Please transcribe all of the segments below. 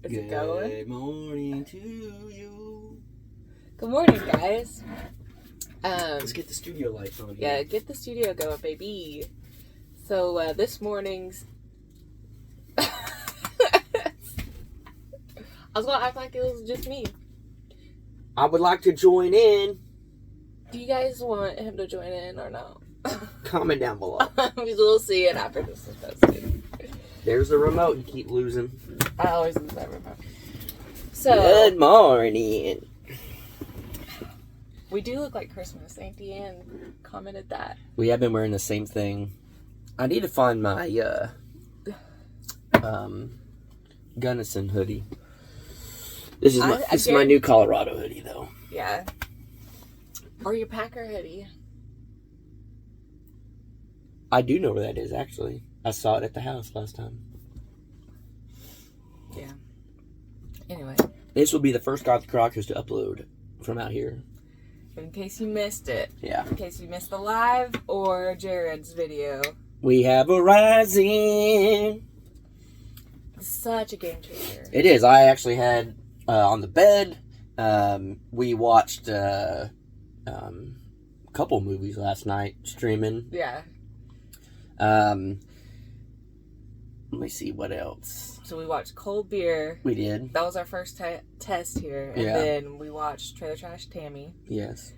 Is it going? Good morning to you. Good morning, guys. Let's get the studio lights on here. Yeah, get the studio going, baby. So, this morning's... I was going to act like it was just me. I would like to join in. Do you guys want him to join in or no? Comment down below. We'll see it after this is posted. There's the remote you keep losing. I always lose that remote. So, Good morning. we do look like Christmas. Aunt Deanne commented that. We have been wearing the same thing. I need to find my Gunnison hoodie. This is my new Colorado hoodie, though. Yeah. Or your Packer hoodie. I do know where that is, actually. I saw it at the house last time. Yeah. Anyway. This will be the first Got the Crockers to upload from out here. In case you missed it. Yeah. In case you missed the live or Jared's video. We have a rising. Such a game changer. It is. I actually had on the bed. We watched a couple movies last night streaming. Yeah. Let me see what else. So we watched Cold Beer. We did. That was our first test here. And then we watched Trailer Trash Tammy. Yes.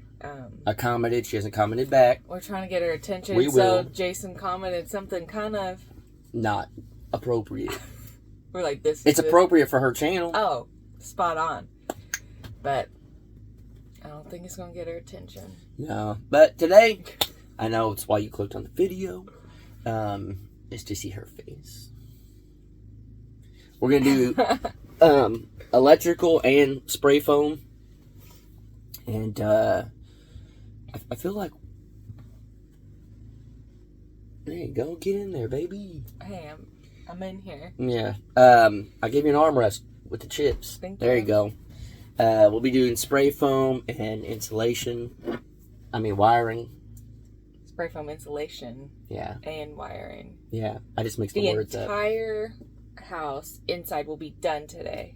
I commented. She hasn't commented back. We're trying to get her attention. We will. So Jason commented something kind of... Not appropriate. We're like, this It's appropriate for her channel. Oh, spot on. But I don't think it's going to get her attention. No. But today, I know it's why you clicked on the video, is to see her face. We're going to do electrical and spray foam. And I feel like... There you go. Get in there, baby. Hey, I'm in here. Yeah. I gave you an armrest with the chips. There you go. We'll be doing spray foam and insulation. Wiring. Spray foam insulation. Yeah. And wiring. Yeah. I just mixed the words up. The entire house inside will be done today.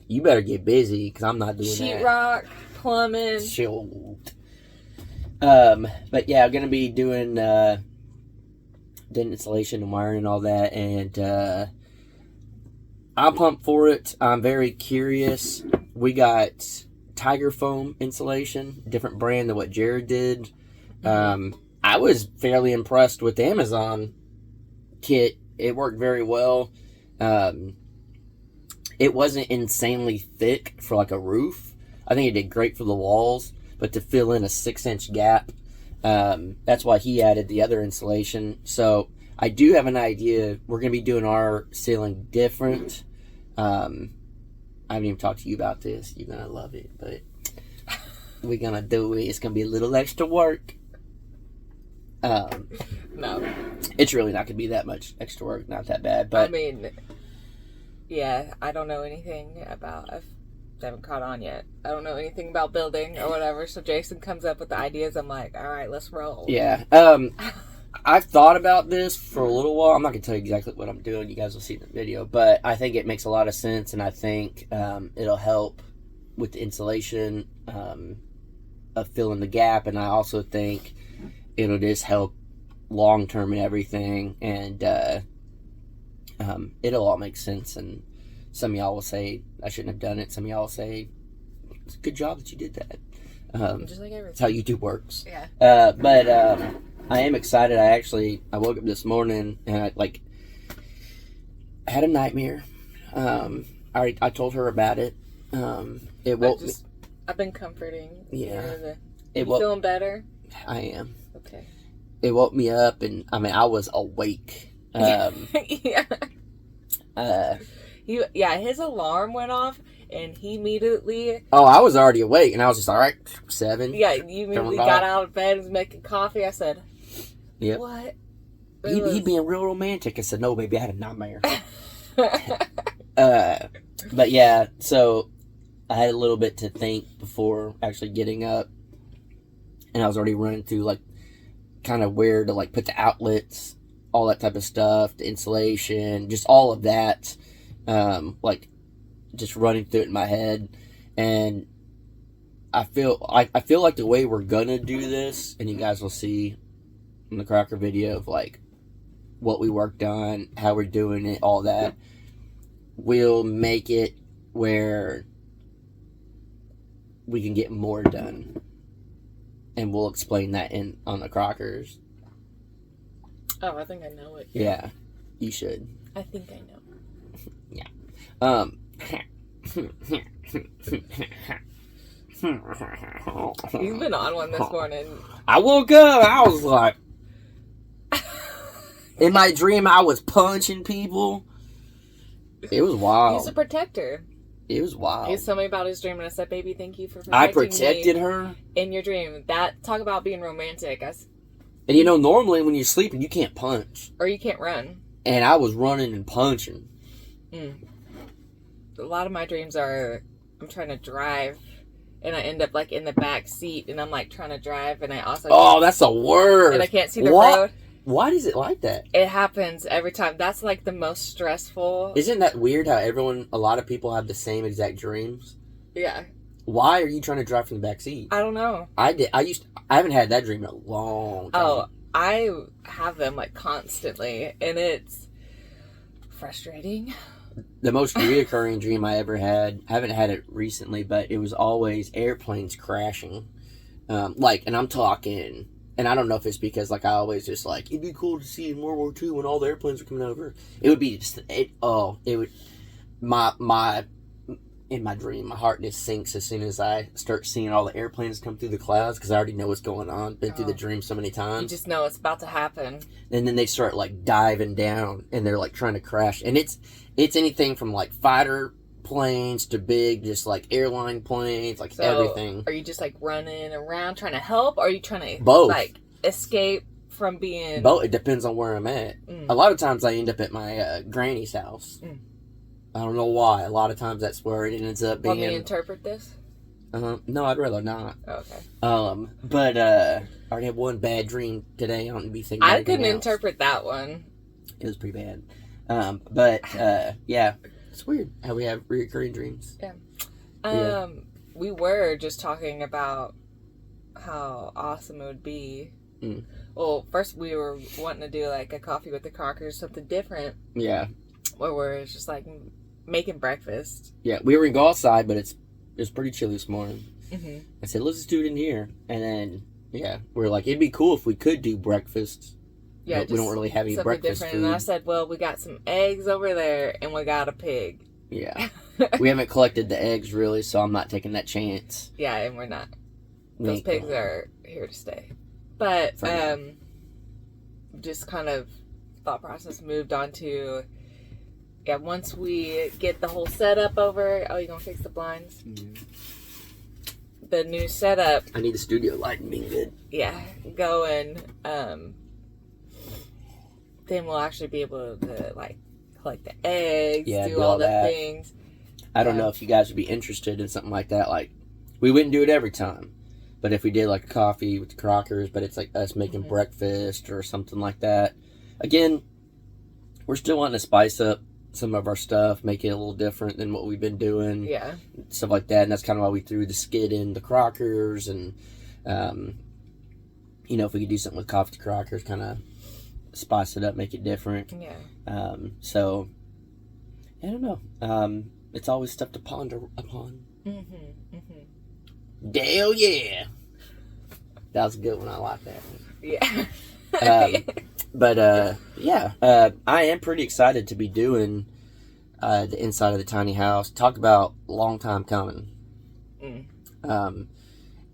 You better get busy, because I'm not doing that. Sheetrock, plumbing. Shoot. But yeah, I'm going to be doing the insulation and wiring and all that, and I'm pumped for it. I'm very curious. We got Tiger Foam insulation, different brand than what Jared did. I was fairly impressed with the Amazon kit. It worked very well. It wasn't insanely thick for like a roof. I think it did great for the walls, but to fill in a 6-inch gap, that's why he added the other insulation. So I do have an idea. We're going to be doing our ceiling different. I haven't even talked to you about this. You're going to love it, but we're going to do it. It's going to be a little extra work. No. It's really not going to be that much extra work. Not that bad, but... Yeah, I don't know anything about... I haven't caught on yet. I don't know anything about building or whatever, so Jason comes up with the ideas. I'm like, all right, let's roll. Yeah. I've thought about this for a little while. I'm not going to tell you exactly what I'm doing. You guys will see in the video. But I think it makes a lot of sense, and I think it'll help with the insulation of filling the gap. And I also think it'll just help long-term and everything. And it'll all make sense. And some of y'all will say, I shouldn't have done it. Some of y'all will say, it's a good job that you did that. Just like everything. That's how YouTube works. Yeah. But I am excited. I woke up this morning and I had a nightmare. I told her about it. It woke me. I've been comforting. Yeah. You feeling better? I am. Okay. It woke me up, and I was awake. Yeah. His alarm went off, and he immediately... Oh, I was already awake, and I was just, all right, 7. Yeah, you immediately got out of bed and was making coffee. I said, yep. What? He being real romantic. I said, no, baby, I had a nightmare. But yeah, so I had a little bit to think before actually getting up, and I was already running through, kind of where to, put the outlets, all that type of stuff, the insulation, just all of that. just running through it in my head, and I feel like the way we're gonna do this, and you guys will see in the Crocker video of like what we worked on, how we're doing it, all that. We'll make it where we can get more done, and we'll explain that on the Crockers. Oh, I think I know it. Yeah, you should. I think I know. Yeah. You've been on one this morning. I woke up, I was like, in my dream, I was punching people. It was wild. He's a protector. It was wild. He told me about his dream, and I said, "Baby, thank you for protecting I protected me her in your dream." That talk about being romantic. And you know, normally when you're sleeping, you can't punch. Or you can't run. And I was running and punching. A lot of my dreams are I'm trying to drive, and I end up like in the back seat, and I'm like trying to drive, and I also that's a word. And I can't see the road. Why is it like that? It happens every time. That's like the most stressful. Isn't that weird how a lot of people have the same exact dreams? Yeah. Why are you trying to drive from the back seat? I don't know. I haven't had that dream in a long time. Oh, I have them like constantly, and it's frustrating. The most reoccurring dream I ever had, I haven't had it recently, but it was always airplanes crashing. And I'm talking, and I don't know if it's because like I always just like, it'd be cool to see in World War II when all the airplanes were coming over. It would be just, in my dream, my heart just sinks as soon as I start seeing all the airplanes come through the clouds, because I already know what's going on. Been through the dream so many times. You just know it's about to happen. And then they start like diving down, and they're like trying to crash. And it's anything from like fighter planes to big, just like airline planes, like everything. Are you just like running around trying to help, or are you trying to both like escape from being both? It depends on where I'm at. A lot of times I end up at my granny's house. I don't know why. A lot of times that's where it ends up being. Want me to interpret this? No, I'd rather not. Okay. But I already had one bad dream today. I don't be thinking. I couldn't interpret that one. It was pretty bad. Yeah, it's weird how we have recurring dreams. Yeah. We were just talking about how awesome it would be. Well, first we were wanting to do like a coffee with the Crockers, something different. Yeah. Where we're just like making breakfast. Yeah, we were going to go outside, but it was pretty chilly this morning. I said, let's just do it in here. And then, we were like, it'd be cool if we could do breakfast. Yeah, but we don't really have any breakfast food. And I said, well, we got some eggs over there, and we got a pig. Yeah. We haven't collected the eggs, really, so I'm not taking that chance. Yeah, and we're not. Those pigs are here to stay. But, just kind of thought process moved on to... Yeah, once we get the whole setup over... Oh, you gonna fix the blinds? The new setup... I need the studio lighting being good. Yeah, going. Then we'll actually be able to, like, collect the eggs, do all the things. I don't know if you guys would be interested in something like that. Like, we wouldn't do it every time. But if we did, like, a coffee with the Crockers, but it's, like, us making breakfast or something like that. Again, we're still wanting to spice up some of our stuff, make it a little different than what we've been doing. Yeah. Stuff like that. And that's kind of why we threw the skid in the Crockers. And, if we could do something with coffee to Crockers, kind of spice it up, make it different. Yeah. So, I don't know. It's always stuff to ponder upon. Dale, yeah. That was a good one. I like that one. Yeah. But I am pretty excited to be doing the inside of the tiny house. Talk about long time coming.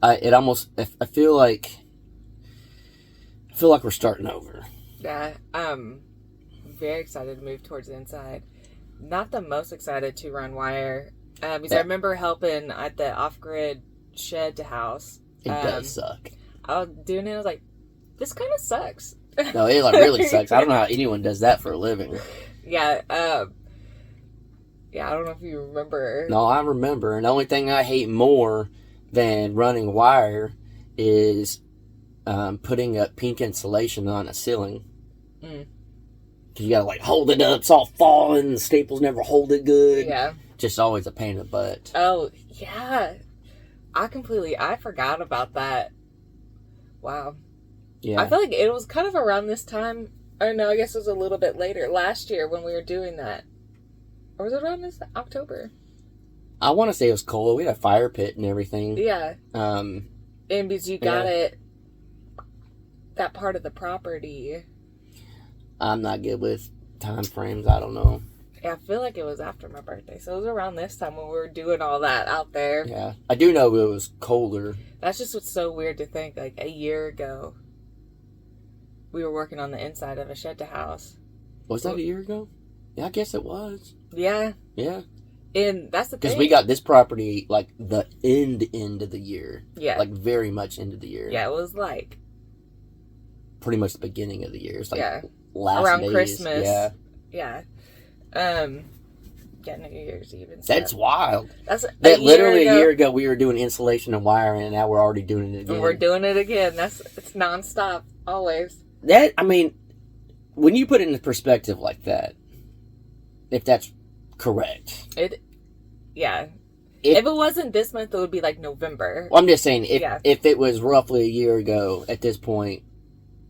I feel like we're starting over. Yeah, I'm very excited to move towards the inside. Not the most excited to run wire. Because I remember helping at the off-grid shed to house. It does suck. I was doing it, I was like, this kind of sucks. No, it really sucks. I don't know how anyone does that for a living. Yeah, I don't know if you remember. No, I remember. And the only thing I hate more than running wire is putting up pink insulation on a ceiling. Because you gotta, like, hold it up. It's all falling. The staples never hold it good. Yeah. just always a pain in the butt. Oh, yeah. I forgot about that. Wow. Yeah. I feel like it was kind of around this time. Or no, I guess it was a little bit later. Last year when we were doing that. Or was it around this October? I want to say it was cold. We had a fire pit and everything. Yeah. And because you got it, that part of the property. I'm not good with time frames. I don't know. Yeah, I feel like it was after my birthday. So it was around this time when we were doing all that out there. Yeah. I do know it was colder. That's just what's so weird to think. Like, a year ago, we were working on the inside of a shed house. Was that a year ago? Yeah, I guess it was. Yeah. Yeah. And that's the thing. Because we got this property, like, the end of the year. Yeah. Like, very much end of the year. Yeah, it was like... pretty much the beginning of the year. It's like last around days. Christmas. Yeah. Yeah. Yeah, New Year's Eve and stuff. That's wild. That's that literally a year ago we were doing insulation and wiring, and now we're already doing it again. And we're doing it again. It's nonstop, always. That, I mean, when you put it into perspective like that, if that's correct. If it wasn't this month, it would be like November. Well, I'm just saying, if it was roughly a year ago at this point,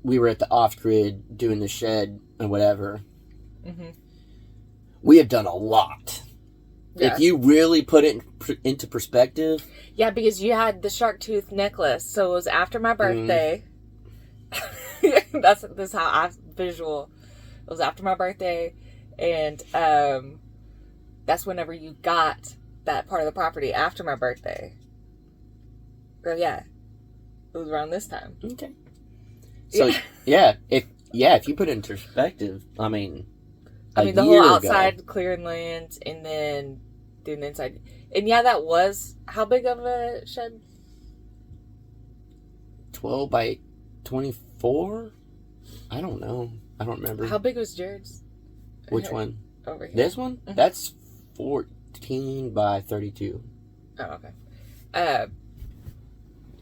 we were at the off-grid doing the shed and whatever. Mm-hmm. We have done a lot. Yeah. If you really put it into perspective. Yeah, because you had the shark tooth necklace, so it was after my birthday. That's how I visual. It was after my birthday, and that's whenever you got that part of the property after my birthday. So yeah, it was around this time. Okay. So if you put it into perspective, I mean the whole outside clearing land and then doing the inside, and that was how big of a shed? 12 by 24. I don't know. I don't remember. How big was Jared's? Which one? Over here. This one? Mm-hmm. That's 14 by 32. Oh, okay. I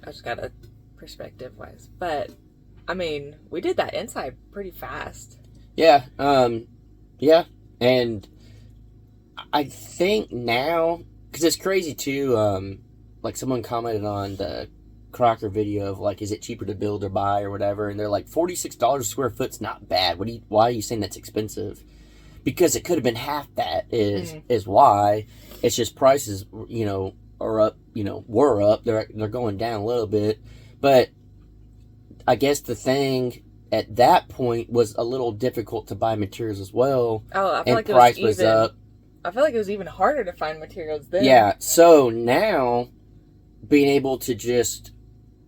just got a perspective wise, but I mean, we did that inside pretty fast. Yeah. Yeah. And I think now, because it's crazy too, like someone commented on the Crocker video of like, is it cheaper to build or buy or whatever? And they're like, $46 a square foot's not bad. Why are you saying that's expensive? Because it could have been half that is why. It's just prices, are up, were up. They're going down a little bit. But I guess the thing at that point was a little difficult to buy materials as well. Oh, I feel like price was up. I feel like it was even harder to find materials then. Yeah, so now being able to just,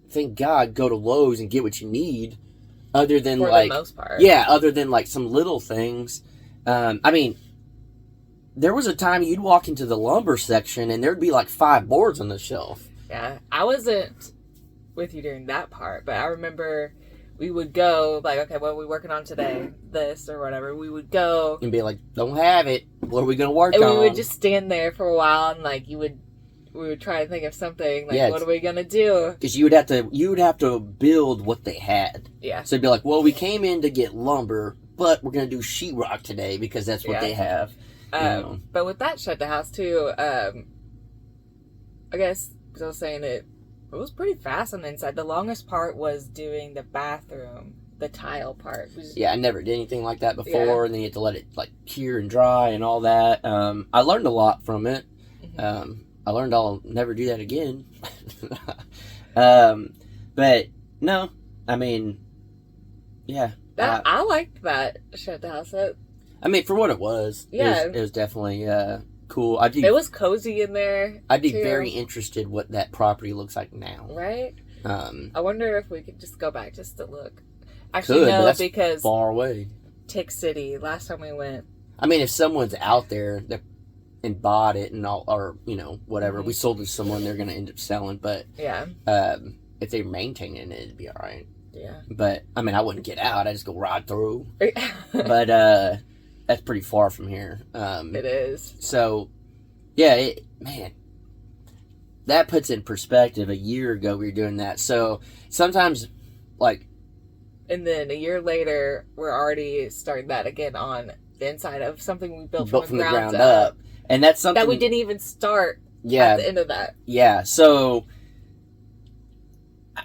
thank God, go to Lowe's and get what you need, other than for the most part. Yeah, other than like some little things. I mean, there was a time you'd walk into the lumber section and there'd be like 5 boards on the shelf. Yeah, I wasn't with you during that part, but I remember we would go, like, okay, what are we working on today? This or whatever. We would go. And be like, don't have it. What are we going to work on? And we would just stand there for a while and, like, we would try to think of something. Like, what are we going to do? Because you would have to build what they had. Yeah. So it'd be like, well, we came in to get lumber, but we're going to do sheetrock today because that's what they have. But with that shed house, too, I guess, because I was saying it was pretty fast on the inside. The longest part was doing the bathroom, the tile part. I never did anything like that before, and then you had to let it like cure and dry and all that. I learned a lot from it. Mm-hmm. I learned I'll never do that again. But no, I mean, yeah. I liked that shed house. I mean, for what it was, it was definitely cool. It was cozy in there. I'd be very interested what that property looks like now. Right? I wonder if we could just go back just to look. Actually, no, that's because far away. Tick City, last time we went. I mean, if someone's out there and bought it and all, or, whatever, we sold it to someone, they're going to end up selling. But if they're maintaining it, it'd be all right. Yeah. But, I mean, I wouldn't get out. I just go right through. But, that's pretty far from here. It is. So, yeah, man, that puts in perspective. A year ago, we were doing that. So, sometimes, like... And then a year later, we're already starting that again on the inside of something we built from the ground up. And that's something... that we didn't even start yeah, at the end of that. Yeah, so...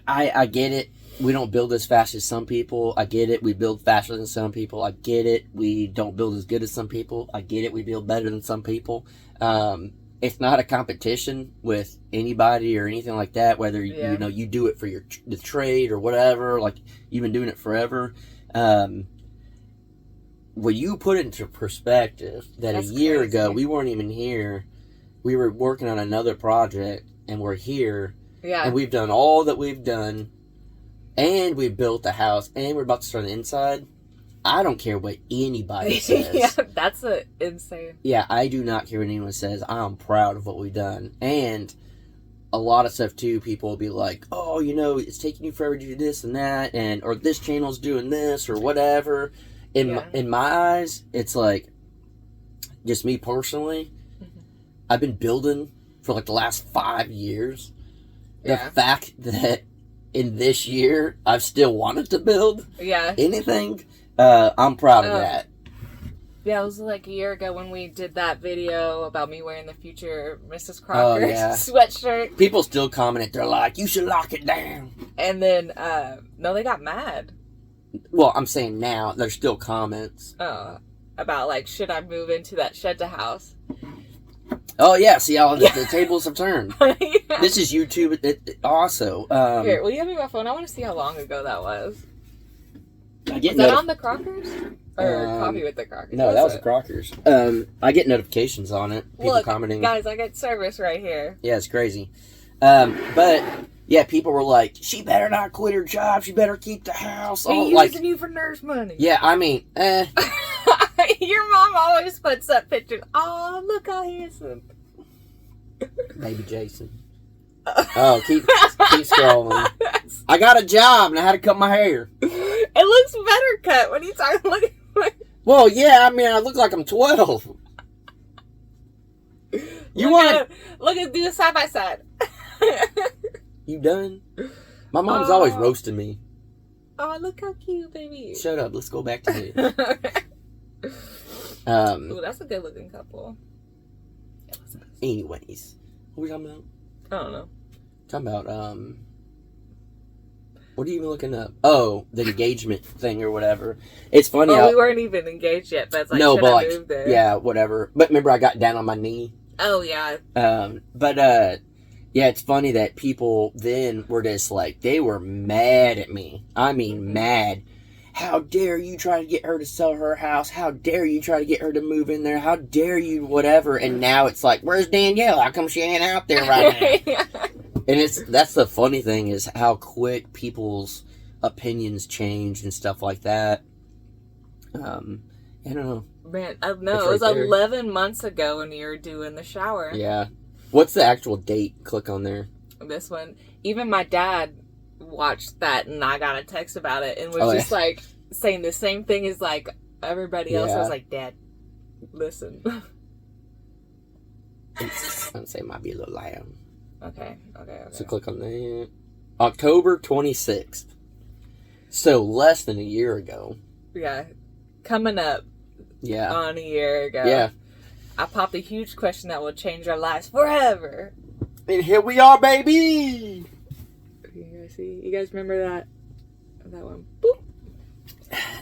I get it. We don't build as fast as some people. I get it. We build faster than some people. I get it. We don't build as good as some people. I get it. We build better than some people. It's not a competition with anybody or anything like that. Whether you know you do it for the trade or whatever. Like you've been doing it forever. When you put it into perspective, that a year ago we weren't even here. We were working on another project, and we're here. Yeah. And we've done all that we've done. And we built the house, and we're about to start the inside. I don't care what anybody says. Yeah, that's insane. Yeah, I do not care what anyone says. I'm proud of what we've done. And a lot of stuff, too, people will be like, oh, you know, it's taking you forever to do this and that, or this channel's doing this, or whatever. In my eyes, it's like, just me personally, I've been building for like the last 5 years. The fact that in this year, I've still wanted to build anything. I'm proud of that. Yeah, it was like a year ago when we did that video about me wearing the future Mrs. Crocker sweatshirt. People still commented. They're like, you should lock it down. And then, no, they got mad. Well, I'm saying now, there's still comments. About, like, should I move into that shed to house? Oh, yeah. See how the tables have turned. This is YouTube also. Here, will you hand me my phone? I want to see how long ago that was. Was that on the Crockers? Or Coffee with the Crockers? No, that was the Crockers. I get notifications on it. People commenting. Guys, I get service right here. Yeah, it's crazy. But, yeah, people were like, she better not quit her job. She better keep the house. He's using you for nurse money. Yeah, I mean, Your mom always puts up pictures. Oh, look how handsome. Baby Jason. Oh, keep scrolling. I got a job and I had to cut my hair. It looks better cut. What are you talking about? Well, yeah, I mean, I look like I'm 12. Look at do a side by side. You done? My mom's always roasting me. Oh, look how cute, baby. Shut up. Let's go back to this. Ooh, that's a good looking couple. Anyways, what are we talking about? I don't know. Talking about what are you even looking up? Oh, the engagement thing or whatever. It's funny. Oh, we weren't even engaged yet, but it's like, no, should but I like, move there? Yeah, whatever. But remember, I got down on my knee. Oh yeah. Yeah, it's funny that people then were just like, they were mad at me. I mean, mad. How dare you try to get her to sell her house? How dare you try to get her to move in there? How dare you, whatever? And now it's like, where's Danielle? How come she ain't out there right now? And that's the funny thing is how quick people's opinions change and stuff like that. I don't know. Man, I know. It was 11 months ago when you were doing the shower. Yeah. What's the actual date? Click on there. This one. Even my dad watched that and I got a text about it and was just like saying the same thing as like everybody else. I was like, Dad, listen. I'd say it might be a little loud. Okay. So click on that. October 26th. So less than a year ago. Yeah. Coming up. Yeah. On a year ago. Yeah. I popped a huge question that will change our lives forever. And here we are, baby! You guys remember that one? Boop.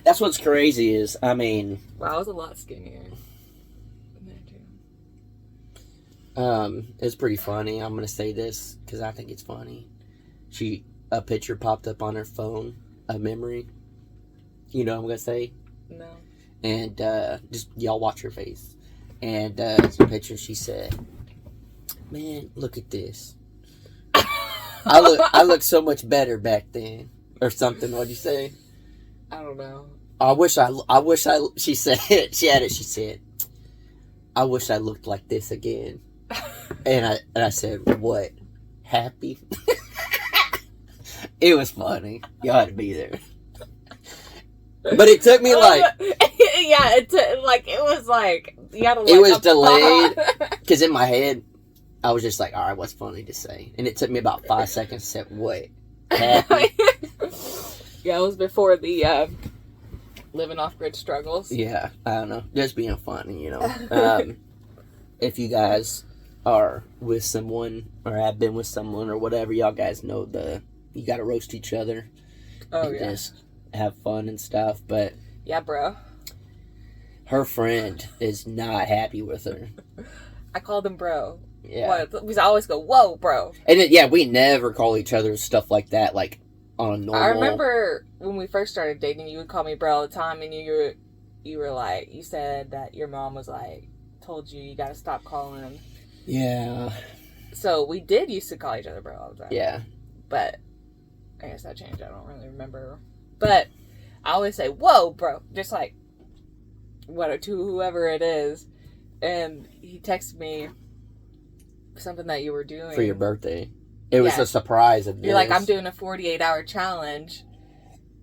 That's what's crazy is, I mean... Wow, I was a lot skinnier. It's pretty funny. I'm going to say this because I think it's funny. A picture popped up on her phone, a memory. You know what I'm going to say? No. And just y'all watch her face. And it's a picture. She said, "Man, look at this. I look so much better back then," or something. What'd you say? I don't know. She said, she had it. She said, "I wish I looked like this again." And I said, "What? Happy?" It was funny. Y'all had to be there. But it took me like... Yeah, it was like... You had to it was delayed. Because in my head, I was just like, alright, what's funny to say? And it took me about 5 seconds to say, what? Happy? Yeah, it was before the living off-grid struggles. Yeah, I don't know. Just being funny, you know. if you guys are with someone or have been with someone or whatever, y'all guys know you got to roast each other. Oh, and yeah. just have fun and stuff. But yeah, bro. her friend is not happy with her. I called him bro. Yeah. We always go, whoa, bro. And we never call each other stuff like that, like on a normal. I remember when we first started dating, you would call me bro all the time, and you were like, you said that your mom was like, told you got to stop calling him. Yeah. So we did used to call each other bro all the time. Yeah. But I guess that changed. I don't really remember. But I always say, whoa, bro. Just like, to whoever it is. And he texted me something that you were doing. For your birthday. It was a surprise of this. You're like, I'm doing a 48-hour challenge.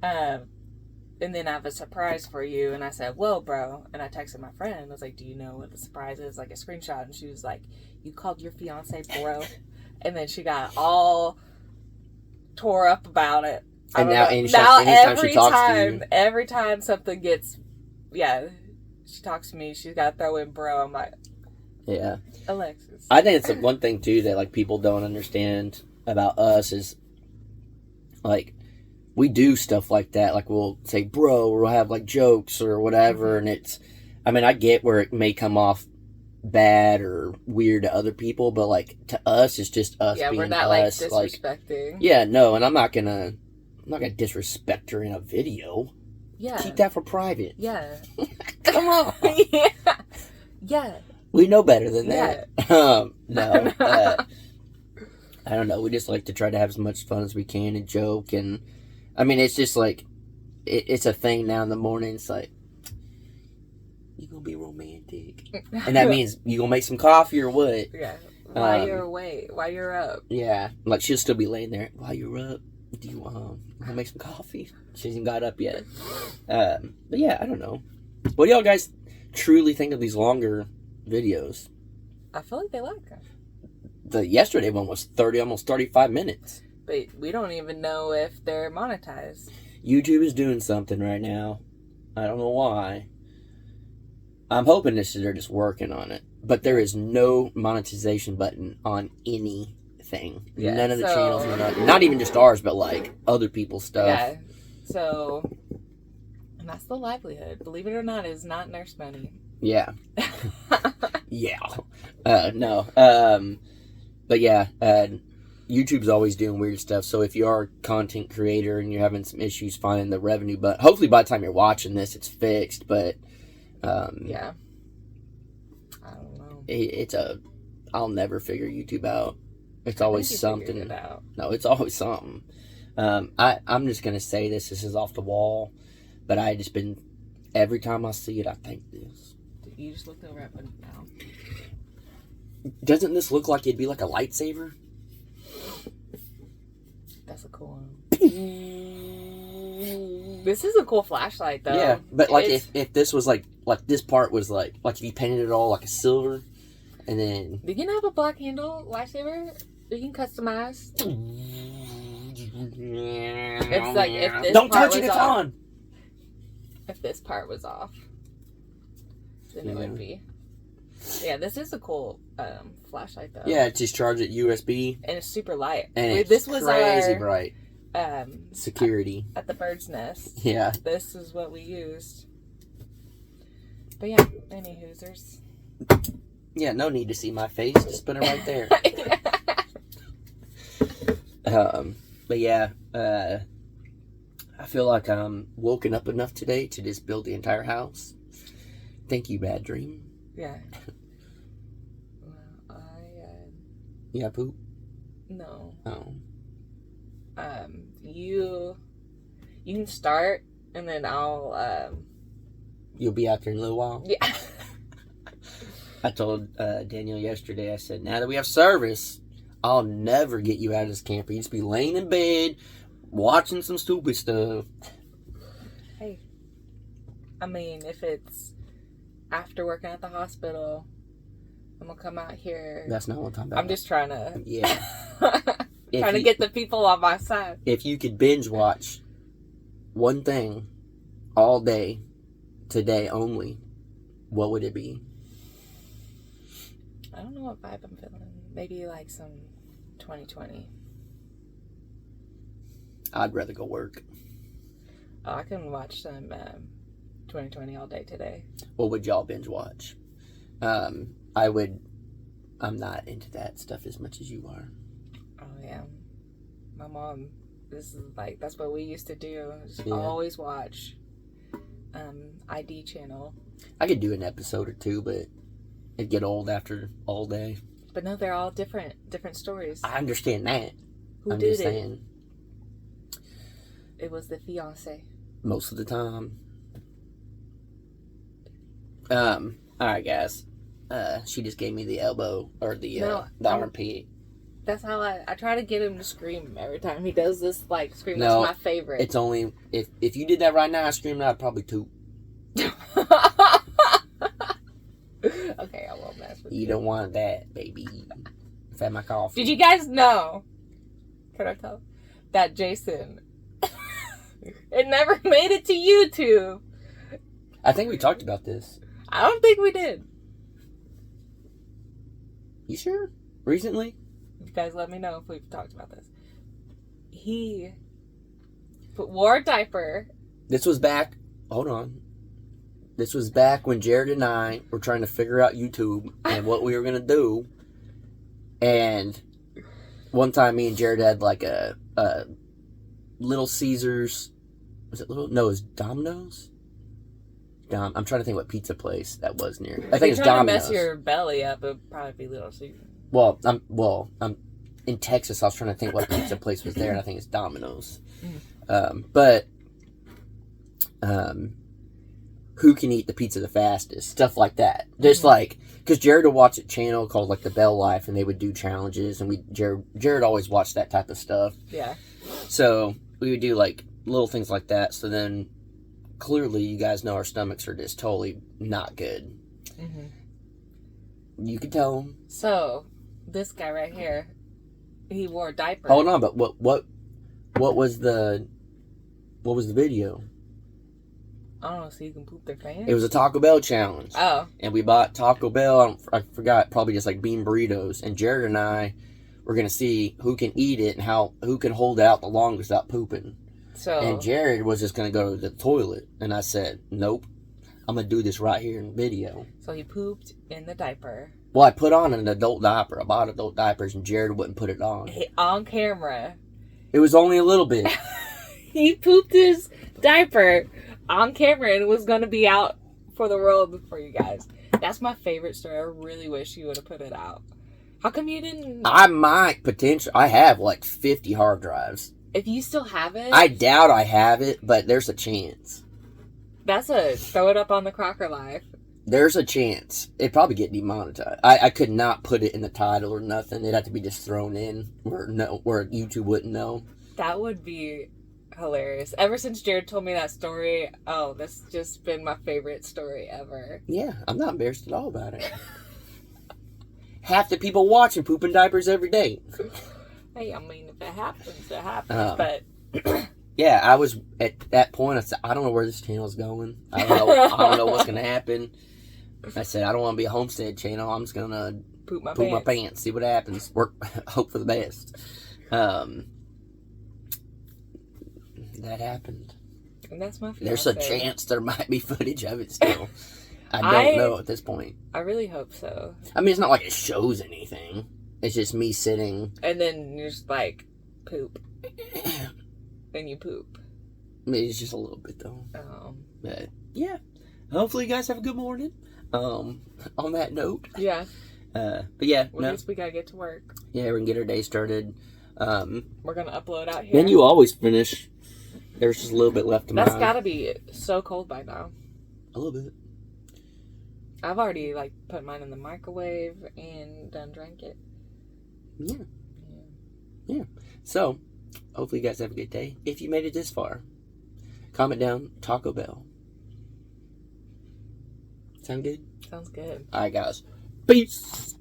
And then I have a surprise for you. And I said, whoa, bro. And I texted my friend. I was like, do you know what the surprise is? Like a screenshot. And she was like, you called your fiance bro. And then she got all tore up about it. And now anytime she talks to you. Every time something gets, she talks to me, she's got to throw in bro. I'm like, yeah. Alexis. I think it's one thing, too, that, like, people don't understand about us is, like, we do stuff like that. Like, we'll say bro, or we'll have, like, jokes or whatever. And it's, I mean, I get where it may come off bad or weird to other people, but, like, to us, it's just us being us. Yeah, we're not, like, disrespecting. Yeah, no, and I'm not gonna disrespect her in a video. Yeah. Keep that for private. Yeah. Come on. Yeah. We know better than that. No. I don't know. We just like to try to have as much fun as we can and joke. And, I mean, it's just like, it's a thing now in the morning. It's like, you gonna be romantic. And that means you gonna make some coffee or what? Yeah. While you're awake. While you're up. Yeah. Like, she'll still be laying there. While you're up, do you want to make some coffee? She hasn't got up yet. But yeah, I don't know. What do y'all guys truly think of these longer videos? I feel like they like them. The yesterday one was almost 35 minutes. But we don't even know if they're monetized. YouTube is doing something right now. I don't know why. I'm hoping they're just working on it. But there is no monetization button on anything. Yeah, none of the channels. Not even just ours, but like other people's stuff. Yeah. So, and that's the livelihood. Believe it or not, it is not nurse money. Yeah. Yeah. No. But yeah, YouTube's always doing weird stuff. So if you are a content creator and you're having some issues finding the revenue, but hopefully by the time you're watching this, it's fixed. But yeah, I don't know. I'll never figure YouTube out. It's always something. It out. No, it's always something. I'm just gonna say this is off the wall, but I just been every time I see it, I think this. You just looked over at me now. Doesn't this look like it'd be like a lightsaber? That's a cool one. This is a cool flashlight, though. Yeah, but like if this was like this part was like if you painted it all like a silver, and then you can have a black handle lightsaber. You can customize. It's like if this don't part touch it. was It's off, on. If this part was off, then it would be. Yeah, this is a cool flashlight, though. Yeah, just charge it USB. And it's super light. And this was crazy our, bright. Security. At the bird's nest. Yeah. This is what we used. But yeah, any hoosers. Yeah, no need to see my face. Just put it right there. But yeah, I feel like I'm woken up enough today to just build the entire house. Thank you, bad dream. Yeah. Well, Yeah, poop? No. Oh. You can start, and then I'll, You'll be out there in a little while? Yeah. I told Daniel yesterday, I said, now that we have service, I'll never get you out of this camper. You just be laying in bed, watching some stupid stuff. Hey. I mean, if it's after working at the hospital, I'm gonna come out here. That's not what I'm talking about. I'm just trying to... Yeah. trying to get the people on my side. If you could binge watch one thing all day, today only, what would it be? don't know what vibe I'm feeling. Maybe like some 2020. I'd rather go work. Oh, I can watch some 2020 all day today. What would y'all binge watch? I'm not into that stuff as much as you are. Oh, yeah. My mom, this is like, that's what we used to do. Just Yeah. always watch ID channel. I could do an episode or two, but it'd get old after all day. But no, they're all different stories. I understand that. Who I'm did just it? saying. It was the fiance. Most of the time. Alright, guys. She just gave me the elbow, or the armpit. That's how I try to get him to scream every time he does this, like, scream. No, That's my favorite. It's only, if you did that right now, I screamed out, I'd probably toot. Okay, I won't mess with you. You don't want that, baby. I've had my coffee. Did you guys know? Can I tell? That Jason, it never made it to YouTube. I think we talked about this. I don't think we did. You sure? Recently? You guys let me know if we've talked about this. He wore a diaper. This was back, hold on. This was back when Jared and I were trying to figure out YouTube and what we were going to do. And one time me and Jared had like a Little Caesars. Was it Little? No, it was Domino's? I'm trying to think what pizza place that was near. I think it's Domino's. If you're trying to mess your belly up, it'd probably be Little Caesars. Well, I'm in Texas. I was trying to think what pizza place was there, and I think it's Domino's. But who can eat the pizza the fastest? Stuff like that. Just like, because Jared would watch a channel called like the Bell Life, and they would do challenges, and Jared always watched that type of stuff. Yeah. So we would do like little things like that. So then clearly, you guys know our stomachs are just totally not good. You could tell them. So this guy right here, he wore a diaper. Hold on, but what was the video? I don't know, so you can poop their pants? It was a Taco Bell challenge. Oh. And we bought Taco Bell, I forgot, probably just like bean burritos. And Jared and I were going to see who can eat it and who can hold it out the longest without pooping. And Jared was just going to go to the toilet. And I said, nope, I'm going to do this right here in video. So he pooped in the diaper. Well, I put on an adult diaper. I bought adult diapers and Jared wouldn't put it on. On camera. It was only a little bit. He pooped his diaper on camera and it was going to be out for the world for you guys. That's my favorite story. I really wish you would have put it out. How come you didn't? I might potentially. I have like 50 hard drives. If you still have it? I doubt I have it, but there's a chance. That's throw it up on the Crocker Life. There's a chance. It'd probably get demonetized. I could not put it in the title or nothing. It'd have to be just thrown in where YouTube wouldn't know. That would be hilarious. Ever since Jared told me that story, that's just been my favorite story ever. Yeah, I'm not embarrassed at all about it. Half the people watching pooping diapers every day. Hey, I mean, if it happens, it happens. But yeah, I was at that point. I said, I don't know where this channel's going. I don't know what's gonna happen. I said, I don't want to be a homestead channel. I'm just gonna poop my pants, see what happens. Hope for the best. That happened. And that's my fiance. There's a chance there might be footage of it still. I don't know at this point. I really hope so. I mean, it's not like it shows anything. It's just me sitting. And then you're just like, poop. Then you poop. I mean, it's just a little bit, though. But, yeah. Hopefully you guys have a good morning. On that note. Yeah. But, yeah. Well, I guess we gotta get to work. Yeah, we can get our day started. We're gonna upload out here. Then you always finish. There's just a little bit left to mine. That's gotta be so cold by now. A little bit. I've already, put mine in the microwave and done drank it. Yeah. So, hopefully you guys have a good day. If you made it this far, comment down Taco Bell. Sound good? Sounds good. Alright, guys. Peace.